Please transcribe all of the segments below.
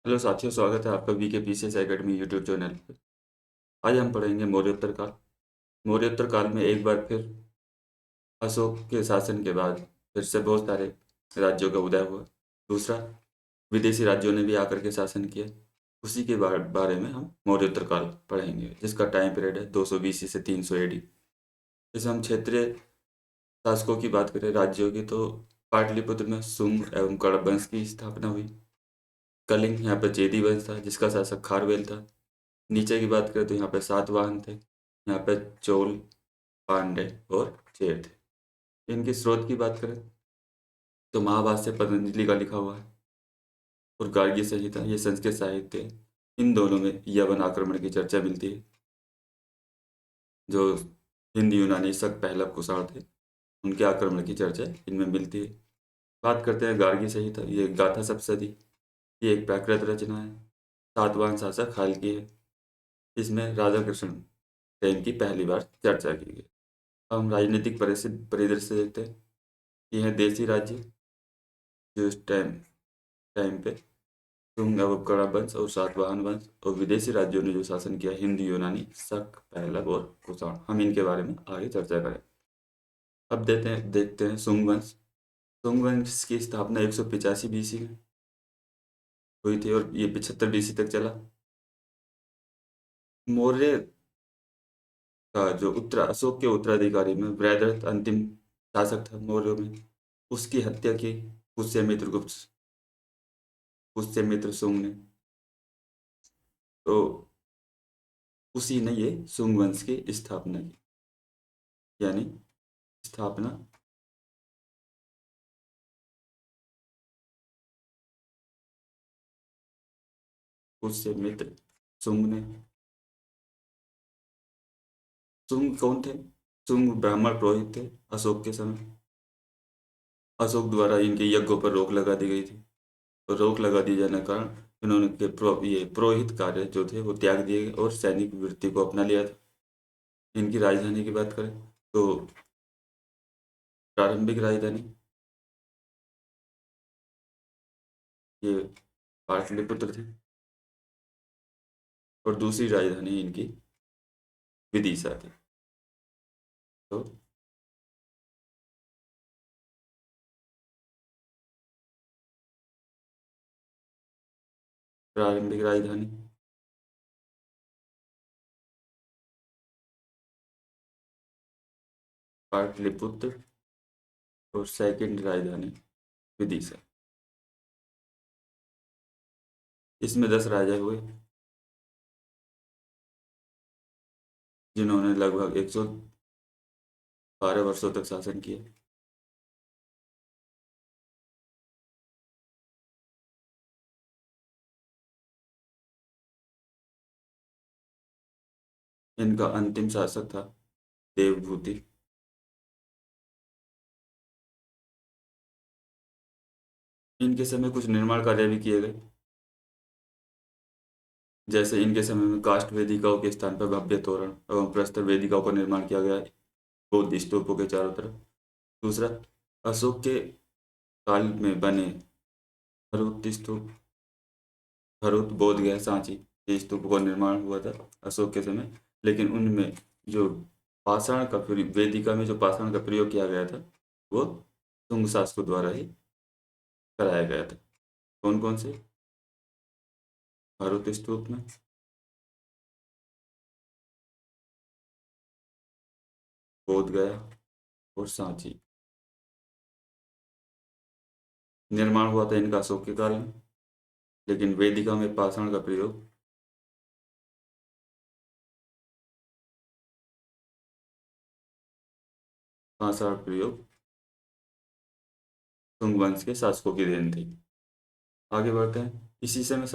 Hello साथियों, स्वागत है आपका VK PCS academy YouTube channel पर। आज हम पढ़ेंगे मौर्योत्तर काल। मौर्योत्तर काल में एक बार फिर अशोक के शासन के बाद फिर से बहुत सारे राज्यों का उदय हुआ। दूसरा, विदेशी राज्यों ने भी आकर के शासन किया। उसी के बारे में हम मौर्योत्तर काल पढ़ेंगे, जिसका टाइम पीरियड है 220 से 300 एडी। जैसे हम क्षेत्रीय शासकों की बात करें, राज्यों की, तो पाटलिपुत्र में शुंग एवं कण्व वंश की स्थापना हुई। कलिंग, यहाँ पर चेदी वंश था जिसका शासक खारवेल था। नीचे की बात करें तो यहाँ पे सातवाहन थे। यहाँ पे चोल, पांड्य और चेर थे। इनके स्रोत की बात करें तो महाभाष्य पतंजलि का लिखा हुआ है और गार्गी संहिता, ये संस्कृत साहित्य है। इन दोनों में यवन आक्रमण की चर्चा मिलती है। जो हिंद यूनानी शक पहलव कुषाण थे, उनके आक्रमण की चर्चा इनमें मिलती है। बात करते हैं गार्गी संहिता, ये गाथा सप्तशती, ये एक प्राकृत रचना है। सातवाहन शासक हाल की है। इसमें राधा कृष्ण सेन की पहली बार चर्चा की गई। अब हम राजनीतिक परिदृश्य देखते हैं। ये है देशी राज्य जो इस टाइम टाइम पे शुंग एवं कण्व वंश और सातवाहन वंश, और विदेशी राज्यों ने जो शासन किया, हिंद यूनानी शक पहलव और कुषाण। हम इनके बारे में आगे चर्चा करें। अब देखते हैं शुंग वंश। शुंग वंश की स्थापना 185 बीसी में हुई थी और ये 75 बीसी तक चला। मौर्य का जो अशोक के उत्तराधिकारी में वृहद्रथ अंतिम शासक था मौर्यों में, उसकी हत्या की पुष्यमित्र शुंग ने। तो उसी ने ये शुंग वंश की स्थापना की, यानी स्थापना पुष्यमित्र शुंग ने। शुंग कौन थे? शुंग ब्राह्मण पुरोहित थे अशोक के समय। अशोक द्वारा इनके यज्ञों पर रोक लगा दी गई थी, और रोक लगा दिए जाने के कारण इन्होंने ये पुरोहित कार्य जो थे वो त्याग दिए गए और सैनिक वृत्ति को अपना लिया था। इनकी राजधानी की बात करें तो प्रारंभिक राजधानी ये पाटलिपुत्र थी, और दूसरी राजधानी इनकी विदिशा थी। तो प्रारंभिक राजधानी पाटलिपुत्र और सेकंड राजधानी विदिशा। इसमें 10 राजा हुए जिन्होंने लगभग 112 वर्षों तक शासन किया। इनका अंतिम शासक था देवभूति। इनके समय कुछ निर्माण कार्य भी किए गए। जैसे इनके समय में काष्ठ वेदिकाओं के स्थान पर भव्य तोरण एवं प्रस्तर वेदिकाओं का निर्माण किया गया है बौद्ध स्तूपों के चारों तरफ। दूसरा, अशोक के काल में बने हरुत स्तूप, हरुत बोध गया, सांची, ये स्तूपों का निर्माण हुआ था अशोक के समय। लेकिन उनमें जो वेदिका में जो पाषाण का प्रयोग किया गया था, वो शुंग शासकों द्वारा ही कराया गया था। कौन कौन से? हरुत स्तूप में बोध गया और सांची निर्माण हुआ था इनका अशोक के काल में। लेकिन वेदिका में पाषाण का प्रयोग पाषाण प्रयोग शुंग वंश के शासकों की देन थी। आगे बढ़ते हैं। इसी समय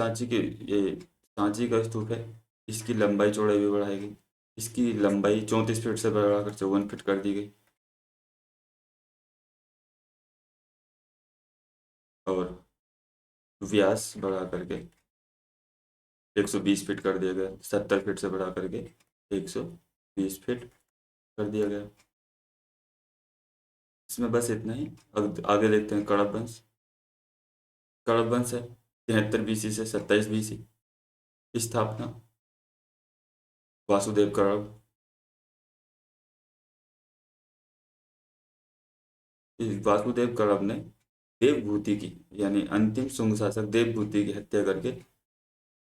ये सांची का स्तूप है, इसकी लंबाई चौड़ाई भी बढ़ाई गई। इसकी लंबाई 34 फीट से बढ़ाकर 54 फीट कर दी गई, और व्यास बढ़ा करके 120 फीट कर दिया गया। 70 फीट से बढ़ा करके 120 फीट कर दिया गया। इसमें बस इतना ही। अब आगे देखते हैं कण्व वंश। कण्व वंश है 73 BC से 27 BC। स्थापना वासुदेव कणव। इस वासुदेव कणव ने देवभूति की, यानी अंतिम शुंग शासक देवभूति की हत्या करके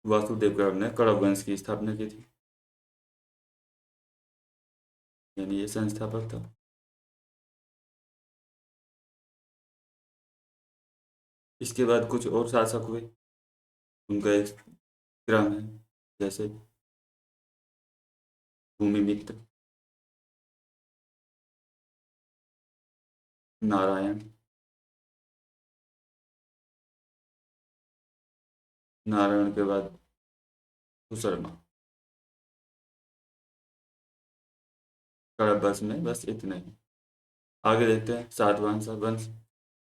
वासुदेव कणव ने कणव वंश की स्थापना की थी, यानी ये संस्थापक था। इसके बाद कुछ और शासक हुए, उनका एक क्रम है, जैसे भूमिमित्र, नारायण, नारायण के बाद सुशर्मा। कणव वंश में बस इतने ही। आगे देखते हैं सातवाहन वंश।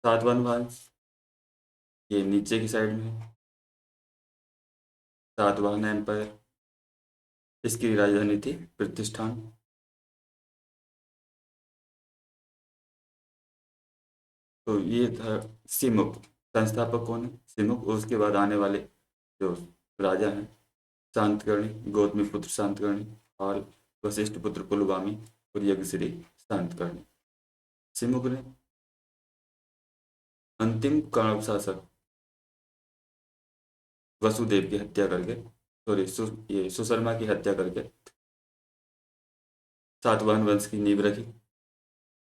सातवाहन वंश ये नीचे की साइड में है। सातवाहन एम्पायर, इसकी राजधानी थी प्रतिष्ठान। तो ये था सिमुक। संस्थापक कौन है? सिमुक। और उसके बाद आने वाले जो राजा हैं, शांतकर्णी, गौतमी पुत्र शांतकर्णी, और वशिष्ठ पुत्र पुलगामी, और यज्ञश्री शांतकर्णी। सिमुक ने अंतिम कणव शासक वसुदेव की हत्या करके, सॉरी ये सुशर्मा की हत्या करके सातवाहन वंश की नींव रखी।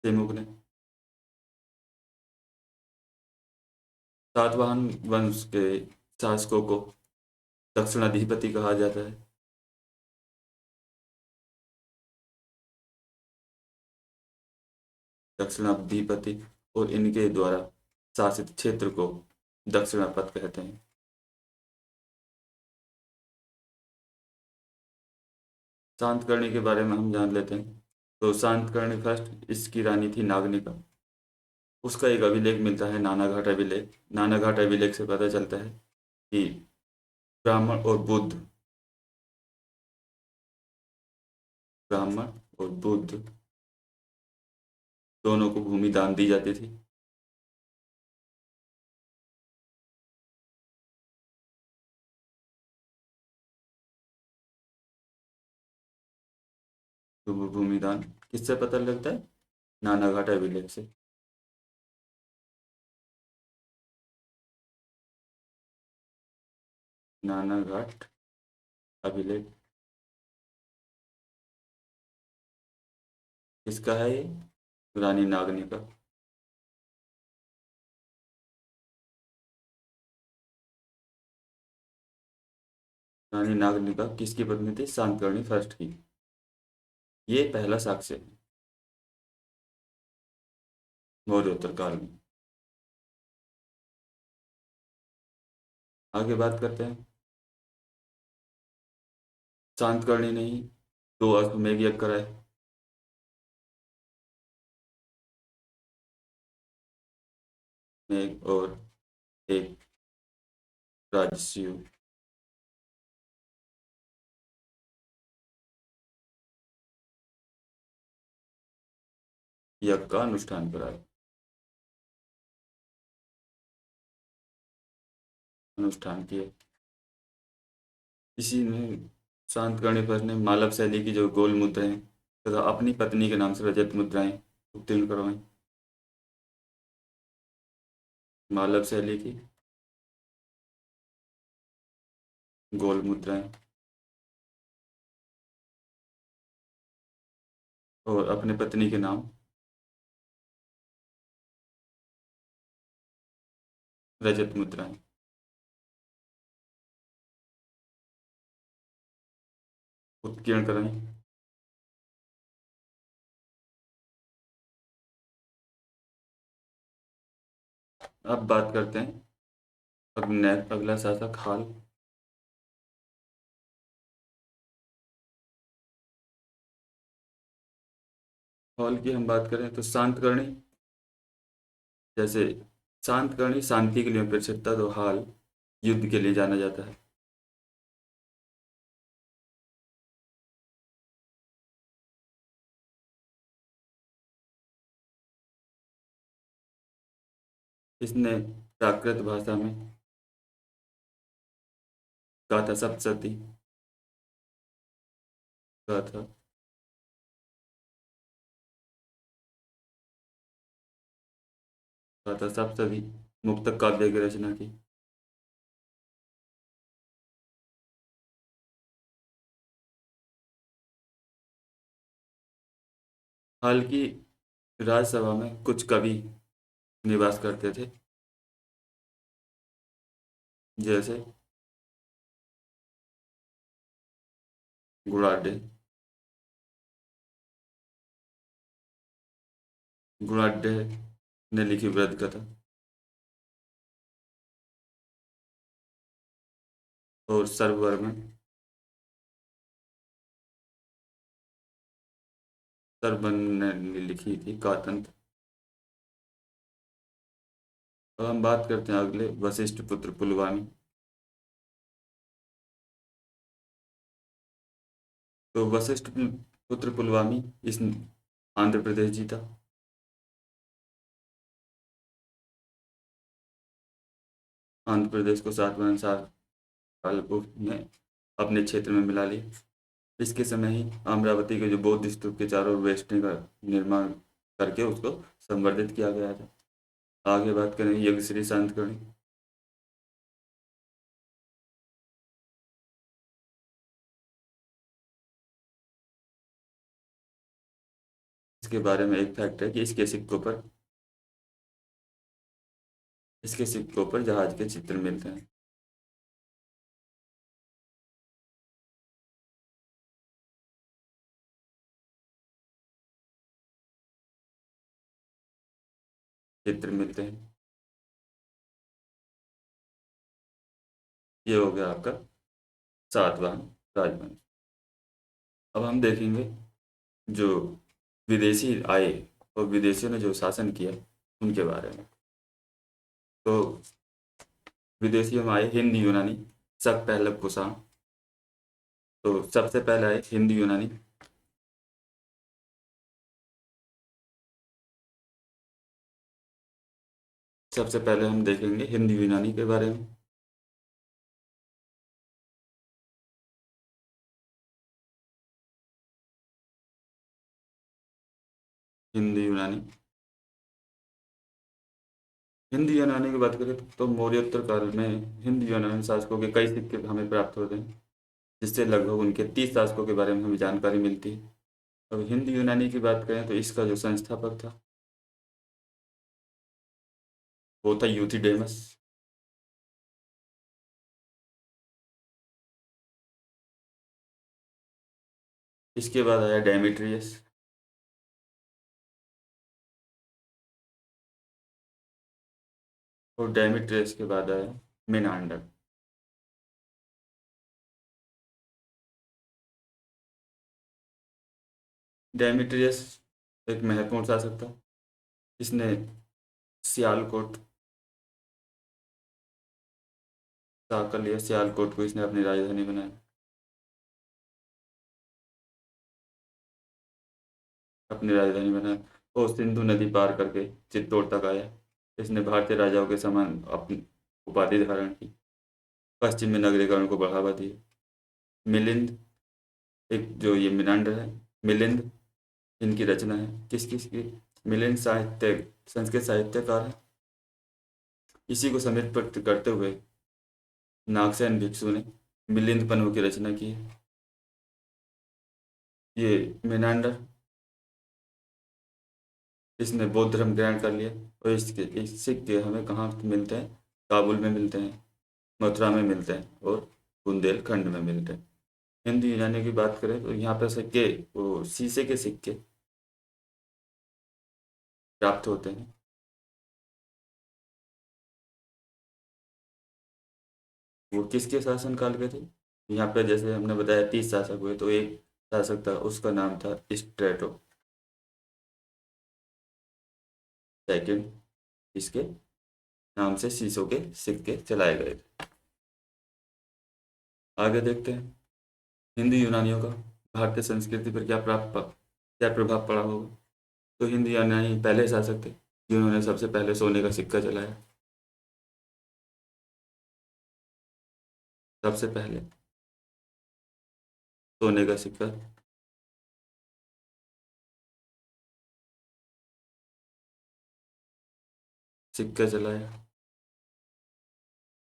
सिमुक ने सातवाहन वंश के शासकों को दक्षिणाधिपति कहा जाता है। दक्षिणाधिपति, और इनके द्वारा शासित क्षेत्र को दक्षिणापथ कहते हैं। शांतकर्णी के बारे में हम जान लेते हैं। तो शांतकर्णी फर्स्ट, इसकी रानी थी नागनिका। उसका एक अभिलेख मिलता है, नानाघाट अभिलेख। नानाघाट अभिलेख से पता चलता है कि ब्राह्मण और बुद्ध, ब्राह्मण और बुद्ध दोनों को भूमि दान दी जाती थी। तो वो भूमि दान किससे पता लगता है? नानाघाट अभिलेख से। नानाघाट अभिलेख किसका है ये? रानी नागनी का। रानी नागनी का किसकी पत्नी थी? शांतकर्णी फर्स्ट की। ये पहला साक्ष्य है मौर्योत्तर काल में। आगे बात करते हैं। शांतकर्णी ने ही दो अश्वमेध यज्ञ कराए। मेघ और एक राजस्व। यज्ञ का अनुष्ठान कराया। अनुष्ठान किए। इसी में शांतकर्णी फर्स्ट ने मालव शैली की जो गोल मुद्राएं तथा अपनी पत्नी के नाम से रजत मुद्राएं उत्तीर्ण करवाई। मालव शैली की गोल मुद्राएं और अपने पत्नी के नाम रजत मुद्राएं उत्कीर्ण कराई। अब बात करते हैं अगला शासक हाल। हॉल की हम बात करें तो शांतकर्णी, जैसे शांतकर्णी शांति के लिए प्रसिद्ध था, तो हाल युद्ध के लिए जाना जाता है। इसने प्राकृत भाषा में गाथा सप्तशती, गाथा गाथा सप्तशती, मुक्तक काव्य की रचना की। हाल की राज्यसभा में कुछ कवि निवास करते थे, जैसे गुणाढ्य। गुणाढ्य ने लिखी वृद्ध कथा, और सर्ववर्मन, सर्ववर्मन ने लिखी थी कातंत्र। अब हम बात करते हैं अगले, वशिष्ठ पुत्र पुलवामी। तो वशिष्ठ पुत्र पुलवामी इस आंध्र प्रदेश जीता। आंध्र प्रदेश को सातवां साल को ने अपने क्षेत्र में मिला लिया। इसके समय ही अमरावती के जो बौद्ध स्तूप के चारों ओर वेष्टि का निर्माण करके उसको संवर्धित किया गया था। आगे बात करें यज्ञ श्री शांतकर्णी। इसके बारे में एक फैक्ट है कि इसके सिक्कों पर जहाज के चित्र मिलते हैं। चित्र मिलते हैं। ये हो गया आपका सातवां राजवंश। अब हम देखेंगे जो विदेशी आए और विदेशियों ने जो शासन किया उनके बारे में। तो विदेशियों में आए हिंद यूनानी, शक पहलव कुषाण। तो सबसे पहले आए हिंद यूनानी। सबसे पहले हम देखेंगे हिंद यूनानी के बारे में। हिंद यूनानी, हिंद यूनानी की बात करें तो मौर्योत्तर काल में हिंद यूनानी शासकों के कई सिक्के हमें प्राप्त होते हैं, जिससे लगभग उनके 30 शासकों के बारे में हमें जानकारी मिलती है। अब हिंद यूनानी की बात करें तो इसका जो संस्थापक था वो था यूथिडेमस। इसके बाद आया डेमेट्रियस। और डेमेट्रियस के बाद आया मेनांडर। डेमेट्रियस एक महत्वपूर्ण शासक था। इसने सियालकोट, साकल या सियालकोट को इसने अपनी राजधानी बनाया। अपनी राजधानी बनाया और सिंधु नदी पार करके चित्तौड़ तक आया। इसने भारतीय राजाओं के समान अपनी उपाधि धारण की। पश्चिम में नगरीकरण को बढ़ावा दिया। मिलिंद, एक जो ये मिनांडर है, मिलिंद, इनकी रचना है किस किस की। मिलिंद साहित्य, संस्कृत साहित्यकार है। इसी को समर्पित करते हुए नागसेन भिक्षु ने मिलिंद पन्नु की रचना की है। ये मिनांडर, इसने बौद्ध धर्म ग्रहण कर लिया। और इसके इस सिक्के हमें कहाँ मिलते हैं? काबुल में मिलते हैं, मथुरा में मिलते हैं और बुंदेलखंड में मिलते हैं। हिंदू यूनानी की बात करें तो यहाँ पर सिक्के, वो शीशे के सिक्के प्राप्त होते हैं। वो किसके शासन काल के थे? यहाँ पर जैसे हमने बताया 30 शासक हुए, तो एक शासक था उसका नाम था स्ट्रेटो सेकंड। इसके नाम से शीशों के सिक्के चलाए गए थे। आगे देखते हैं हिंदू यूनानियों का भारतीय संस्कृति पर क्या प्रभाव पड़ा होगा। तो हिंदू यूनानी पहले शासक थे जिन्होंने सबसे पहले सोने का सिक्का चलाया। सबसे पहले सोने का सिक्का। सिक्का चलाया,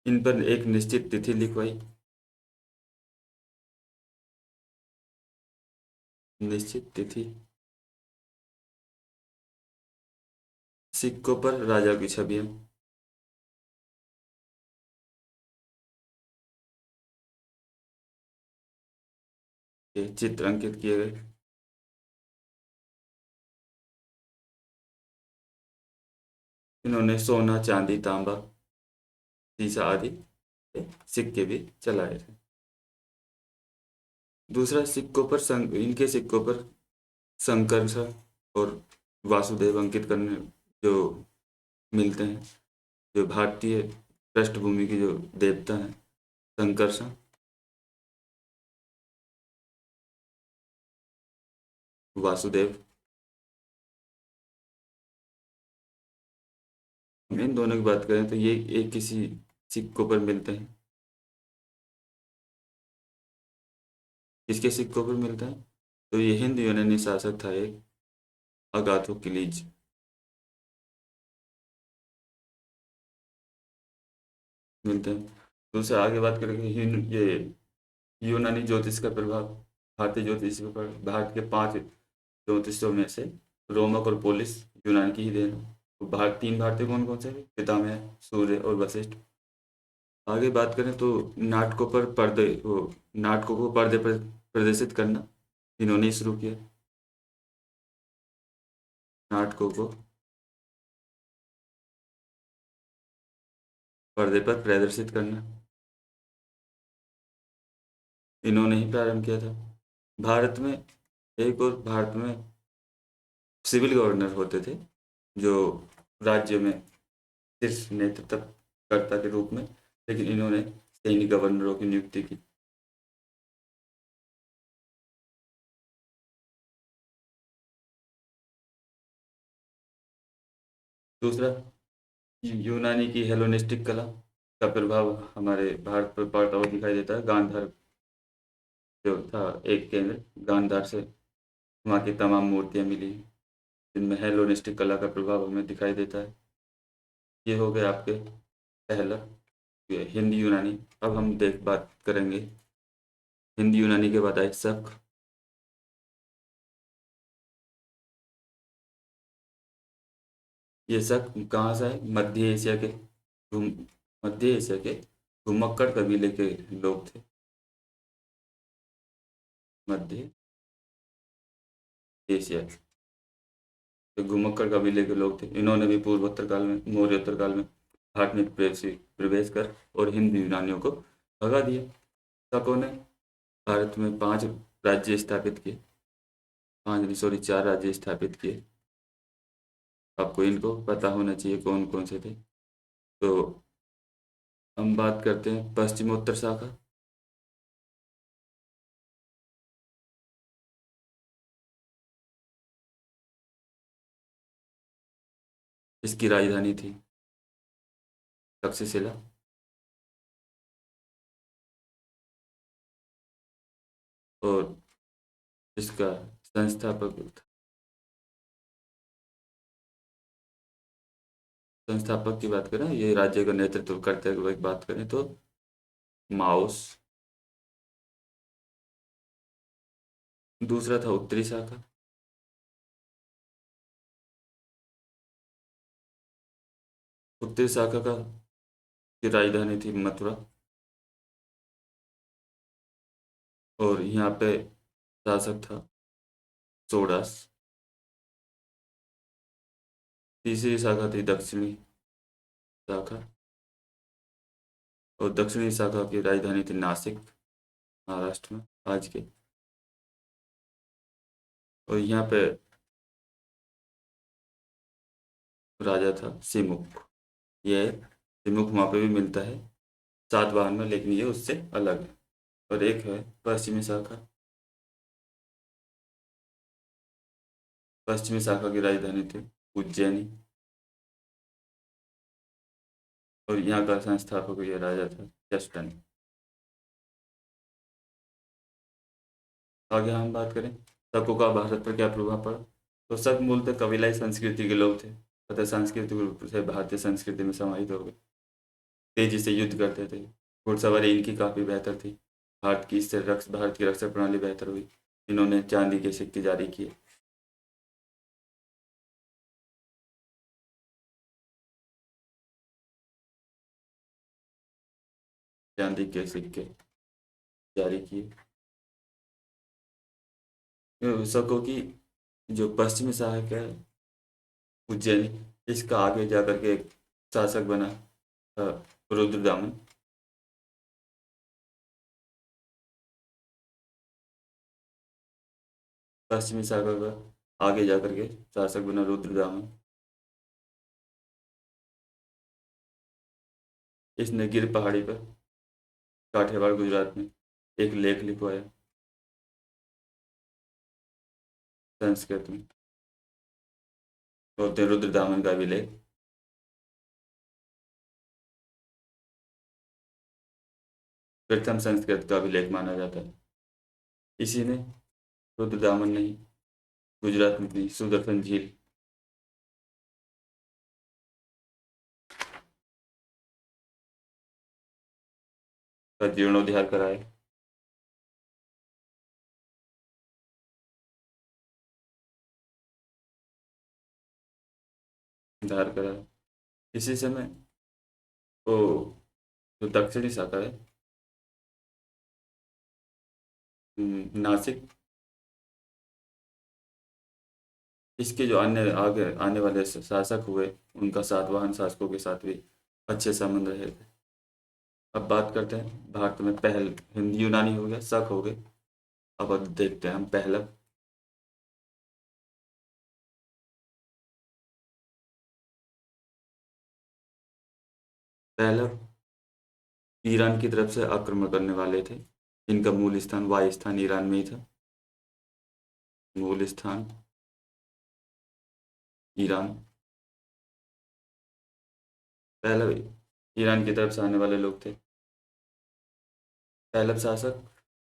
इन पर एक निश्चित तिथि लिखवाई। निश्चित तिथि। सिक्कों पर राजा की छवियां। ये चित्र अंकित किए गए। इन्होंने सोना, चांदी, तांबा, शीशा आदि के सिक्के भी चलाए थे। दूसरा, सिक्कों पर इनके सिक्कों पर संकर्षण और वासुदेव अंकित करने जो मिलते हैं, जो भारतीय पृष्ठभूमि की जो देवता हैं, संकर्षण, वासुदेव। हम इन दोनों की बात करें तो ये एक किसी सिक्कों पर मिलते हैं। किसके सिक्कों पर मिलता है? तो ये हिंद यूनानी शासक था एक, अगाथोक्लिज। मिलते हैं। तो उससे आगे बात करेंगे, ये यूनानी ज्योतिष का प्रभाव भारतीय ज्योतिष पर। भारत के 5 ज्योतिषों में से रोमक और पोलिस यूनान की ही देन है। तो तीन भारतीय कौन कौन से हैं? पितामह, सूर्य और वशिष्ठ। आगे बात करें तो नाटकों को पर्दे पर प्रदर्शित करना इन्होंने ही शुरू किया। नाटकों को पर्दे पर प्रदर्शित करना इन्होंने ही प्रारंभ किया था। भारत में सिविल गवर्नर होते थे, जो राज्य में शीर्ष नेतृत्वकर्ता के रूप में, लेकिन इन्होंने सैनिक गवर्नरों की नियुक्ति की। दूसरा, यूनानी की हेलोनिस्टिक कला का प्रभाव हमारे भारत पर पड़ता हुआ दिखाई देता है। गांधार जो था एक केंद्र, गांधार से वहाँ की तमाम मूर्तियाँ मिली, जिनमें हेलोनिस्टिक कला का प्रभाव हमें दिखाई देता है। ये हो गया आपके पहला, ये हिंदी यूनानी। अब हम देख बात करेंगे हिंदी यूनानी के बाद आए शक। ये शक कहाँ से है? घुम मध्य एशिया के घुमक्कड़ कबीले के लोग थे। मध्य एशिया के घुमक्कड़ कबीले के लोग थे। इन्होंने भी पूर्वोत्तर काल में, मौर्योत्तर काल में भारत में प्रवेश कर और हिंद यूनानियों को भगा दिया। शकों ने भारत में 5 राज्य स्थापित किए। 5 नहीं, सॉरी, 4 राज्य स्थापित किए। आपको इनको पता होना चाहिए कौन कौन से थे। तो हम बात करते हैं पश्चिमोत्तर शाखा। इसकी राजधानी थी तक्षशिला। और इसका संस्थापक की बात करें, ये राज्य का नेतृत्व करते हुए बात करें तो माओस। दूसरा था उत्तरी शाखा। उत्तरी शाखा का की राजधानी थी मथुरा। और यहाँ पे शासक था सोडास। तीसरी शाखा थी दक्षिणी शाखा। और दक्षिणी शाखा की राजधानी थी नासिक, महाराष्ट्र में आज के। और यहाँ पे राजा था सिमुक। ये सिमुक वहाँ पे भी मिलता है सातवाहन में, लेकिन ये उससे अलग है। और एक है पश्चिमी शाखा। पश्चिमी शाखा की राजधानी थी उज्जैनी। और यहाँ का संस्थापक ये राजा था जस्टन। आगे हम बात करें शकों का भारत पर क्या प्रभाव पड़ा। तो शक मूलतः कबीलाई संस्कृति के लोग थे, अतः सांस्कृतिक रूप से भारतीय संस्कृति में समाहित हो गए। तेजी से युद्ध करते थे, घुड़सवारी इनकी काफ़ी बेहतर थी। भारत की रक्षा प्रणाली बेहतर हुई। इन्होंने चांदी के सिक्के जारी किए। चांदी के सिक्के जारी किए। शकों की जो पश्चिमी सहायक है उज्जैन, इसका आगे जाकर के एक शासक बना रुद्रदामन। पश्चिमी सागर का आगे जाकर के शासक बना रुद्रदामन। इसने गिर पहाड़ी पर काठियावाड़ गुजरात में एक लेख लिखवाया संस्कृत में, बोलते हैं रुद्रदामन का भी लेख। प्रथम संस्कृत का भी लेख माना जाता है। इसी ने, रुद्रदामन ने ही गुजरात में भी सुदर्शन झील का जीर्णोद्धार कराया। उद्धार कराया इसी समय। तो जो दक्षिणी शाखा है, नासिक, इसके जो अन्य आगे आने वाले शासक हुए, उनका सातवाहन शासकों के साथ भी अच्छे संबंध रहे थे। अब बात करते हैं भारत में पहल, हिंदी यूनानी हो गया, शक हो गए। अब देखते हैं हम पहलव। पहलव ईरान की तरफ से आक्रमण करने वाले थे। इनका मूल स्थान वाई स्थान ईरान में ही था। मूल स्थान ईरान। पहलव ईरान की तरफ से आने वाले लोग थे। पहलव शासक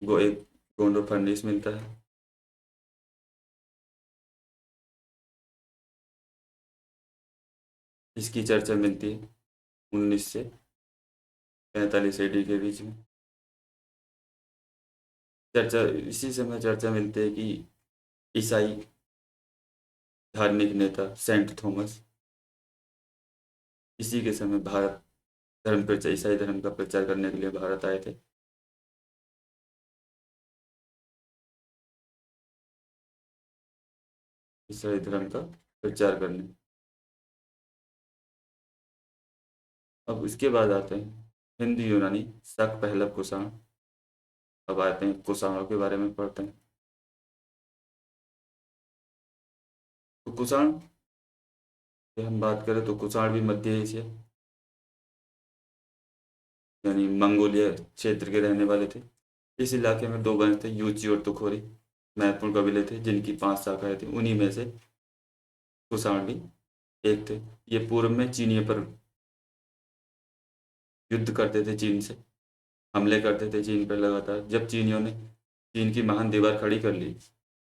एक गोंडो फर्निस मिलता है। इसकी चर्चा मिलती है 19 से 45 AD के बीच में। चर्चा इसी समय चर्चा मिलती है कि ईसाई धार्मिक नेता सेंट थॉमस इसी के समय भारत धर्म प्रचार, ईसाई धर्म का प्रचार करने के लिए भारत आए थे। ईसाई धर्म का प्रचार करने। अब इसके बाद आते हैं हिंदू यूनानी शक पहलव कुषाण। अब आते हैं कुषाणों के बारे में पढ़ते हैं। तो कुषाण की हम बात करें तो कुषाण भी मध्य एशिया यानी मंगोलिया क्षेत्र के रहने वाले थे। इस इलाके में दो वंश थे, यूची और तुखोरी, महत्वपूर्ण कबीले थे जिनकी 5 शाखाएं थी। उन्हीं में से कुषाण भी एक थे। ये पूर्व में चीनियों पर युद्ध करते थे, चीन से हमले करते थे चीन पर लगातार। जब चीनियों ने चीन की महान दीवार खड़ी कर ली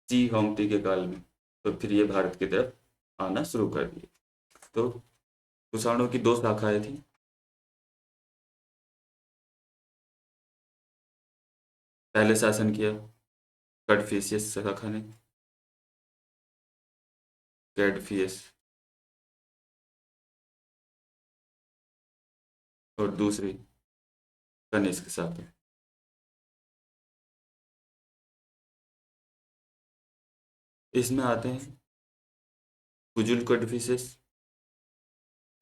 ची होंगटी के काल में, तो फिर ये भारत की तरफ आना शुरू कर दिए। तो कुषाणों की 2 शाखाएं थी। पहले शासन किया कडफिसियस शाखा ने, कैडफियस, और दूसरी कनिष्क शाखा। इसमें आते हैं कुजुल कडफिसेस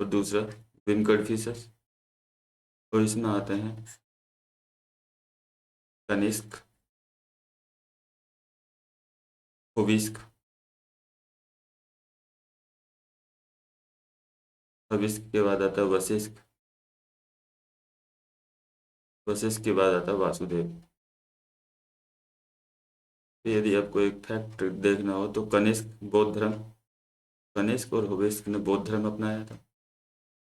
और दूसरा विम कडफिसेस। और इसमें आते हैं कनिष्क, होविस्क। अब इसके बाद आता है वशिष्क। वशिष्क के बाद आता है वासुदेव। तो यदि आपको एक फैक्ट देखना हो तो कनिष्क बौद्ध धर्म, कनिष्क और होविस्क ने बौद्ध धर्म अपनाया था।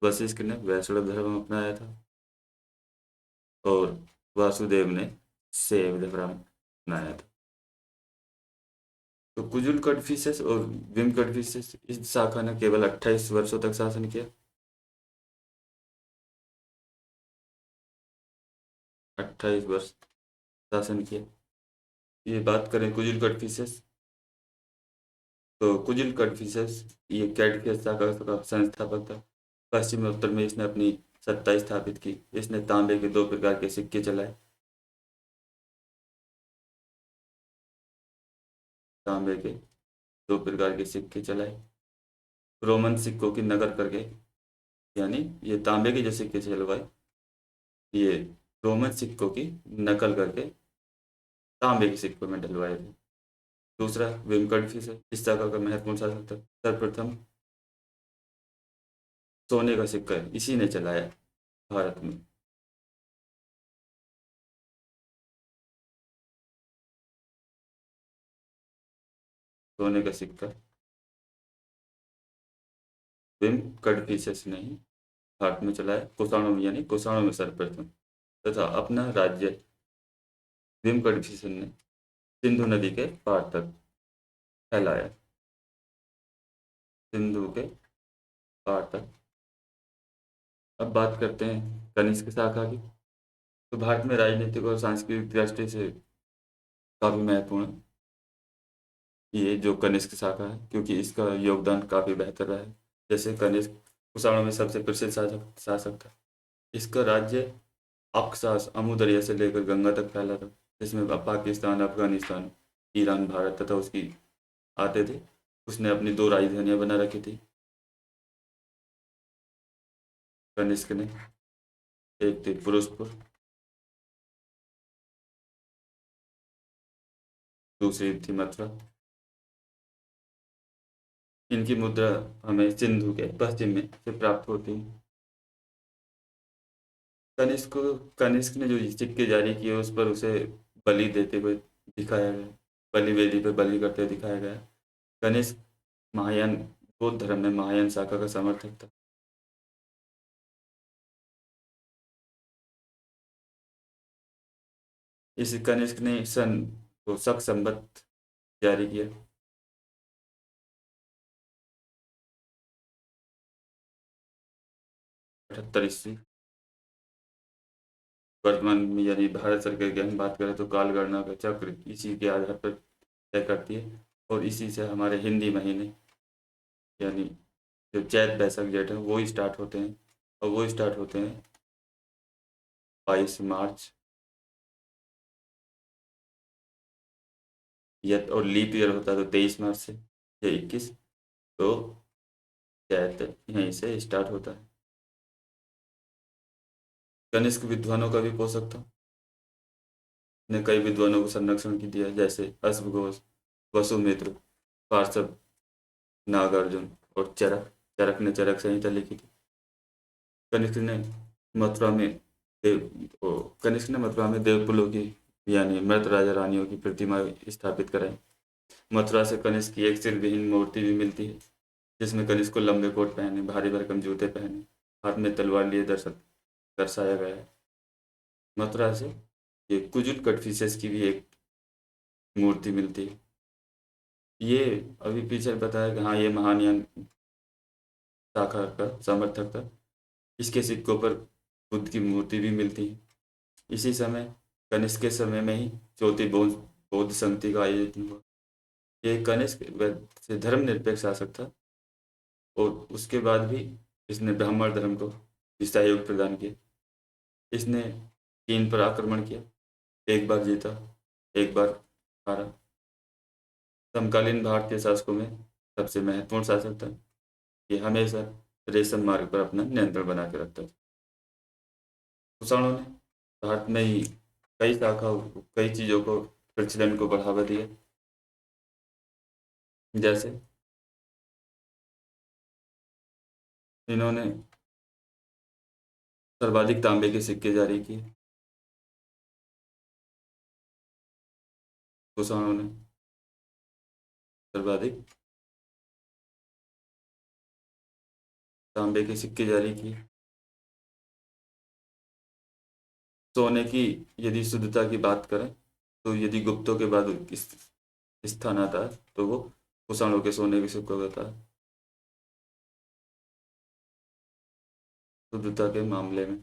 वशिष्क ने वैष्णव धर्म अपनाया था और वासुदेव ने शैव धर्म अपनाया था। तो कुजुल कड़फिसेस और विम कड़फिसेस इस शाखा ने केवल 28 वर्षों तक शासन किया। 28 वर्ष शासन किया। ये बात करें कुजुल कड़फिसेस, तो कुजिल कड़फिसेस ये कैडफियस शाखा का संस्थापक था। पश्चिम और उत्तर में इसने अपनी सत्ता स्थापित की। इसने तांबे के 2 प्रकार के सिक्के चलाए। तांबे के 2 प्रकार के सिक्के चलाए, रोमन सिक्कों की नकल करके। यानी ये तांबे के जो सिक्के चलवाए, ये रोमन सिक्कों की नकल करके तांबे के सिक्कों में डलवाए थे। दूसरा विम कड़फिस है, इस शाखा का महत्वपूर्ण शासक था। सर्वप्रथम सोने का सिक्का इसी ने चलाया भारत में। सोने का सिक्का विम कड़फिसेस ने ही भारत में चलाया, कुषाणों में, यानी कुषाणों में सर्वप्रथम। तथा अपना राज्य विम कड़फिसेस ने सिंधु नदी के पार तक फैलाया। सिंधु के पार तक। अब बात करते हैं कनिष्क शाखा की। तो भारत में राजनीतिक और सांस्कृतिक दृष्टि से काफी महत्वपूर्ण है ये जो कनिष्क शाखा है, क्योंकि इसका योगदान काफी बेहतर रहा है। जैसे कनिष्क कुषाणों में सबसे प्रसिद्ध शासक शासक था। इसका राज्य अक्सास अमू दरिया से लेकर गंगा तक फैला था, जिसमें पाकिस्तान, अफगानिस्तान, ईरान, भारत तथा उसकी आते थे। उसने अपनी 2 राजधानियां बना रखी थी कनिष्क ने। एक थी फिरोजपुर, दूसरी थी मथुरा। इनकी मुद्रा हमें सिंधु के पश्चिम में से प्राप्त होती है। कनिष्क कनिष्क ने जो सिक्के जारी किए उस पर उसे बलि देते हुए दिखाया गया। बलि वेदी पर बलि करते हुए दिखाया गया। कनिष्क महायान बौद्ध धर्म में महायान शाखा का समर्थक था। इस कनिष्क ने सन को शक संवत जारी किया। 78 ईस्वी। वर्तमान में यदि भारत सरकार की हम बात करें तो काल गणना का चक्र इसी के आधार पर तय करती है। और इसी से हमारे हिंदी महीने, यानी जो चैत बैसाख जेठ है वो स्टार्ट होते हैं। और वो स्टार्ट होते हैं 22 मार्च। या और लीप ईयर होता है तो 23 मार्च से या 21। तो चैत यहीं से स्टार्ट होता है। कनिष्क विद्वानों का भी पोषक था। ने कई विद्वानों को संरक्षण की दिया, जैसे अश्वघोष, वसुमित्र, पार्श्व, नागार्जुन और चरक। चरक ने चरक संहिता लिखी थी। कनिष्क ने मथुरा में कनिष्क ने मथुरा में देवपुलों की, यानी मृत राजा रानियों की प्रतिमा स्थापित कराई। मथुरा से कनिष्क की एक सिर विहीन मूर्ति भी मिलती है, जिसमें कनिष्क को लंबे कोट पहने, भारी भरकम जूते पहने, हाथ में तलवार लिए दर्शाया गया है। मथुरा से ये कुजुल कटफिसेस की भी एक मूर्ति मिलती है। ये अभी पीछे बताया कि हाँ, ये महायान शाखा का समर्थक था। इसके सिक्कों पर बुद्ध की मूर्ति भी मिलती है। इसी समय कनिष्क के समय में ही चौथी बौद्ध बौद्ध संधि का आयोजन हुआ। ये कनिष्क वैसे धर्मनिरपेक्ष शासक था, और उसके बाद भी इसने ब्राह्मण धर्म को सहयोग प्रदान किया। इसने चीन पर आक्रमण किया, एक बार जीता, एक बार हारा। समकालीन भारतीय शासकों में सबसे महत्वपूर्ण शासक था। ये हमेशा रेशम मार्ग पर अपना नियंत्रण बना के रखता था। कुषाणों ने भारत में ही कई चीज़ों को, प्रचलन को बढ़ावा दिया। जैसे इन्होंने सर्वाधिक तांबे के सिक्के जारी किए। कुषाणों ने सर्वाधिक तांबे के सिक्के जारी किए। सोने की यदि शुद्धता की बात करें, तो यदि गुप्तों के बाद स्थान आता है तो वो कुषाणों के सोने के सिक्कों का था। शुद्धता के मामले में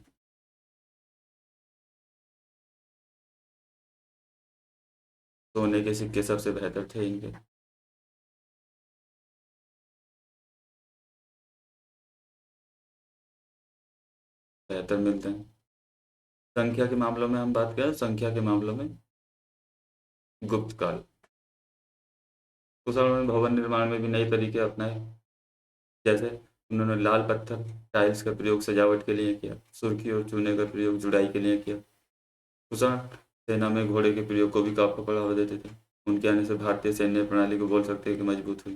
सोने के सिक्के सबसे बेहतर थे इनके। बेहतर मिलते हैं। संख्या के मामलों में हम बात करें, संख्या के मामलों में गुप्त काल। कुषाणों ने भवन निर्माण में भी नए तरीके अपनाए। जैसे उन्होंने लाल पत्थर टाइल्स का प्रयोग सजावट के लिए किया, सुर्खी और चूने का प्रयोग जुड़ाई के लिए किया। कुषाण सेना में घोड़े के प्रयोग को भी काफी बढ़ावा देते थे। उनके आने से भारतीय सैन्य प्रणाली को बोल सकते हैं कि मजबूत हुई।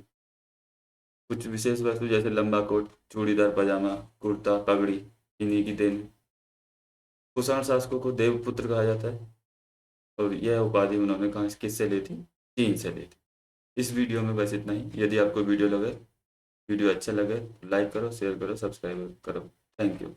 कुछ विशेष वस्तु जैसे लंबा कोट, चूड़ीदार पजामा, कुर्ता, पगड़ी इन्हीं की देन है। कुषाण शासकों को देवपुत्र कहा जाता है और यह उपाधि उन्होंने कहाँ किससे ली थी? चीन से ली थी। इस वीडियो में बस इतना ही। यदि आपको वीडियो अच्छा लगे तो लाइक करो, शेयर करो, सब्सक्राइब करो। Thank you.